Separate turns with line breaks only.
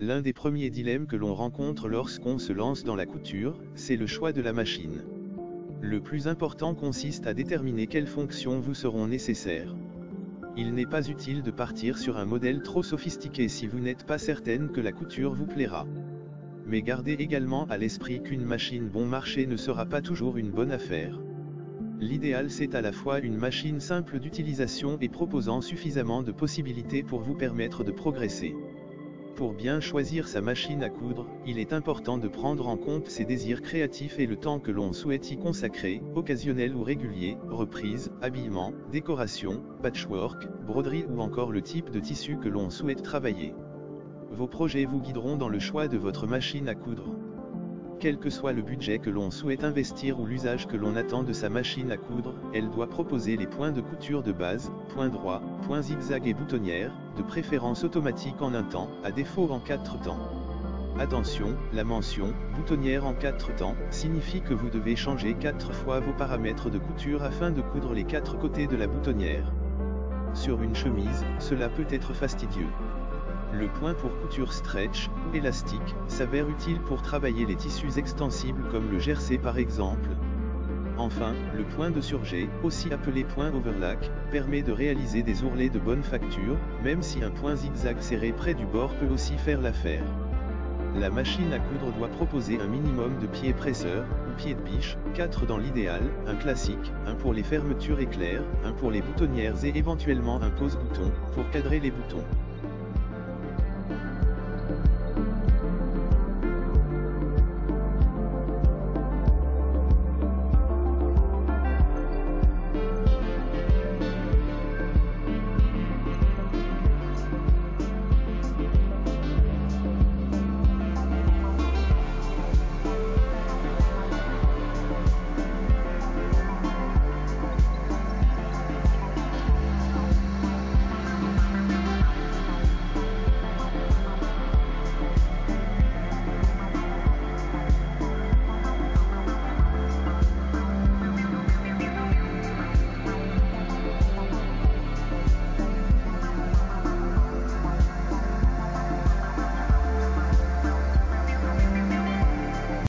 L'un des premiers dilemmes que l'on rencontre lorsqu'on se lance dans la couture, c'est le choix de la machine. Le plus important consiste à déterminer quelles fonctions vous seront nécessaires. Il n'est pas utile de partir sur un modèle trop sophistiqué si vous n'êtes pas certaine que la couture vous plaira. Mais gardez également à l'esprit qu'une machine bon marché ne sera pas toujours une bonne affaire. L'idéal c'est à la fois une machine simple d'utilisation et proposant suffisamment de possibilités pour vous permettre de progresser. Pour bien choisir sa machine à coudre, il est important de prendre en compte ses désirs créatifs et le temps que l'on souhaite y consacrer, occasionnel ou régulier, reprise, habillement, décoration, patchwork, broderie ou encore le type de tissu que l'on souhaite travailler. Vos projets vous guideront dans le choix de votre machine à coudre. Quel que soit le budget que l'on souhaite investir ou l'usage que l'on attend de sa machine à coudre, elle doit proposer les points de couture de base, points droits, points zigzag et boutonnières, de préférence automatique en un temps, à défaut en 4 temps. Attention, la mention « boutonnière en 4 temps » signifie que vous devez changer 4 fois vos paramètres de couture afin de coudre les 4 côtés de la boutonnière. Sur une chemise, cela peut être fastidieux. Le point pour couture stretch, ou élastique, s'avère utile pour travailler les tissus extensibles comme le jersey par exemple. Enfin, le point de surjet, aussi appelé point overlock, permet de réaliser des ourlets de bonne facture, même si un point zigzag serré près du bord peut aussi faire l'affaire. La machine à coudre doit proposer un minimum de pieds presseurs, ou pieds de biche, 4 dans l'idéal, un classique, un pour les fermetures éclairs, un pour les boutonnières et éventuellement un pose-bouton, pour cadrer les boutons.